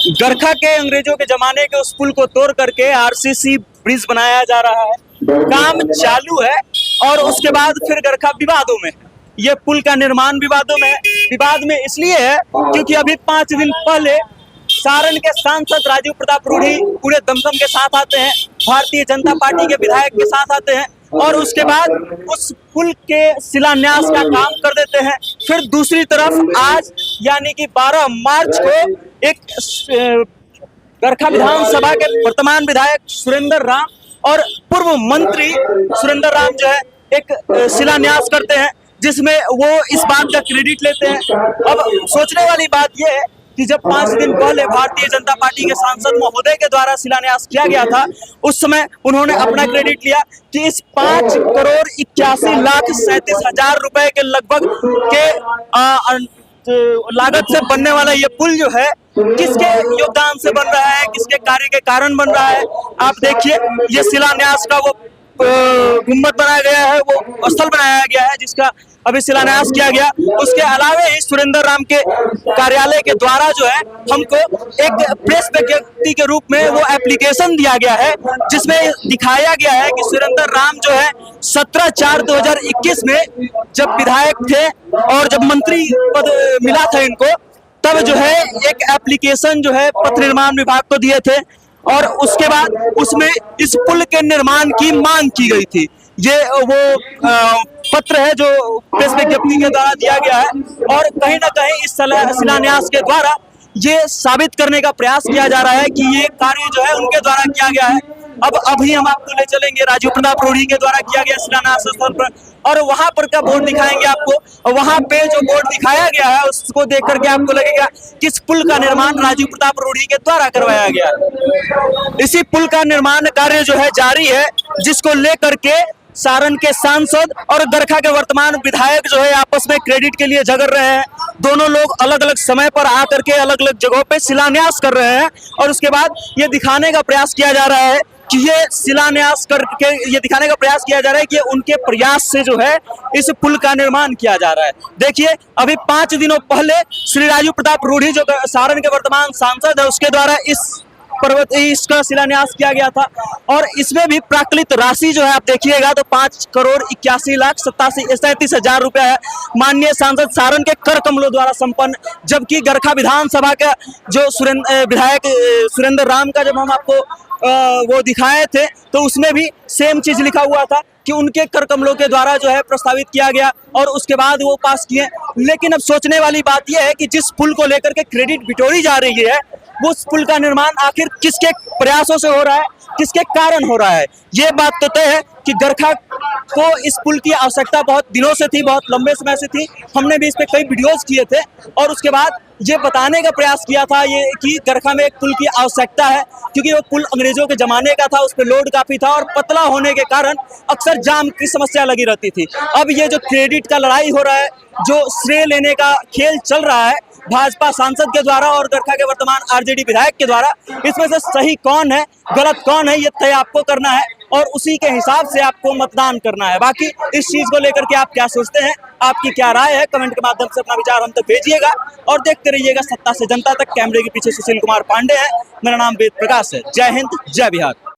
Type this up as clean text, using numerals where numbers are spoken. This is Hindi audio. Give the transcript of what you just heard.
गरखा के अंग्रेजों के जमाने के उस पुल को तोड़ करके आरसीसी ब्रिज बनाया जा रहा है। काम चालू है और उसके बाद फिर गरखा विवादों में है। ये पुल का निर्माण विवादों में है। विवाद में इसलिए है क्योंकि अभी 5 दिन पहले सारण के सांसद राजीव प्रताप रूढ़ी पूरे दमखम के साथ आते हैं, भारतीय जनता पार्टी के विधायक के साथ आते हैं और उसके बाद उस पुल के शिलान्यास का काम कर देते हैं। फिर दूसरी तरफ आज यानी कि 12 मार्च को एक गरखा विधानसभा के वर्तमान विधायक सुरेंद्र राम और पूर्व मंत्री सुरेंद्र राम जो है एक शिलान्यास करते हैं, जिसमें वो इस बात का क्रेडिट लेते हैं। अब सोचने वाली बात यह है कि जब 5 दिन पहले भारतीय जनता पार्टी के सांसद महोदय के द्वारा शिलान्यास किया गया था, उस समय उन्होंने अपना क्रेडिट लिया कि इस 5,81,37,000 रुपए के लगभग के लागत से बनने वाला ये पुल जो है किसके योगदान से बन रहा है, किसके कार्य के कारण बन रहा है। आप देखिए, ये शिलान्यास का वो गुम्बद बनाया गया है, वो स्थल बनाया गया है जिसका अभी शिलान्यास किया गया। उसके अलावा ही सुरेंद्र राम के कार्यालय के द्वारा जो है हमको एक प्रेस विज्ञप्ति के रूप में वो एप्लीकेशन दिया गया है, जिसमें दिखाया गया है कि सुरेंद्र राम जो है 17/4/2021 में जब विधायक थे और जब मंत्री पद मिला था इनको, तब जो है एक एप्लीकेशन जो है पथ निर्माण विभाग को दिए थे और उसके बाद उसमें इस पुल के निर्माण की मांग की गई थी। ये वो पत्र है जो प्रेस विज्ञप्ति के द्वारा दिया गया है और कहीं ना कहीं इस शिलान्यास के द्वारा ये साबित करने का प्रयास किया जा रहा है कि ये कार्य जो है उनके द्वारा किया गया है। अब अभी हम आपको ले चलेंगे राजीव प्रताप रूढ़ी के द्वारा किया गया शिलान्यास स्थल पर और वहां पर का बोर्ड दिखाएंगे आपको। और वहां पे जो बोर्ड दिखाया गया है उसको देख करके आपको लगेगा कि इस पुल का निर्माण राजीव प्रताप रूढ़ी के द्वारा करवाया गया है। इसी पुल का निर्माण कार्य जो है जारी है, जिसको लेकर के सारण के सांसद और गरखा के वर्तमान विधायक जो है आपस में क्रेडिट के लिए झगड़ रहे हैं। दोनों लोग अलग अलग समय पर आकर के अलग अलग जगहों पे शिलान्यास कर रहे हैं और उसके बाद ये दिखाने का प्रयास किया जा रहा है कि ये शिलान्यास करके ये दिखाने का प्रयास किया जा रहा है कि उनके प्रयास से जो है इस पुल का निर्माण किया जा रहा है। देखिए, अभी 5 दिनों पहले श्री राजीव प्रताप रूढ़ी जो सारण के वर्तमान सांसद है उसके द्वारा इसका शिलान्यास किया गया था और इसमें भी प्राकृत राशि जो है आप देखिएगा तो 5,81,37,000 रुपए है। माननीय सांसद सारण के कर कमलों द्वारा संपन्न, जबकि गरखा विधानसभा का जो विधायक सुरेंद्र राम का जब हम आपको वो दिखाए थे तो उसमें भी सेम चीज लिखा हुआ था कि उनके कर कमलों के द्वारा जो है प्रस्तावित किया गया और उसके बाद वो पास किए। लेकिन अब सोचने वाली बात यह है कि जिस पुल को लेकर के क्रेडिट बिटोरी जा रही है, उस पुल का निर्माण आखिर किसके प्रयासों से हो रहा है, किसके कारण हो रहा है। ये बात तो तय है कि गरखा को इस पुल की आवश्यकता बहुत दिनों से थी, बहुत लंबे समय से थी। हमने भी इस पे कई वीडियोस किए थे और उसके बाद ये बताने का प्रयास किया था ये कि गरखा में एक पुल की आवश्यकता है, क्योंकि वो पुल अंग्रेजों के जमाने का था, उस पर लोड काफी था और पतला होने के कारण अक्सर जाम की समस्या लगी रहती थी। अब ये जो क्रेडिट का लड़ाई हो रहा है, जो श्रेय लेने का खेल चल रहा है भाजपा सांसद के द्वारा और गरखा के वर्तमान आरजेडी विधायक के द्वारा, इसमें से सही कौन है गलत कौन है ये तय आपको करना है और उसी के हिसाब से आपको मतदान करना है। बाकी इस चीज को लेकर के आप क्या सोचते हैं, आपकी क्या राय है, कमेंट के माध्यम से अपना विचार हम तक भेजिएगा और देखते रहिएगा सत्ता से जनता तक। कैमरे के पीछे सुशील कुमार पांडे है, मेरा नाम वेद प्रकाश है। जय हिंद, जय बिहार।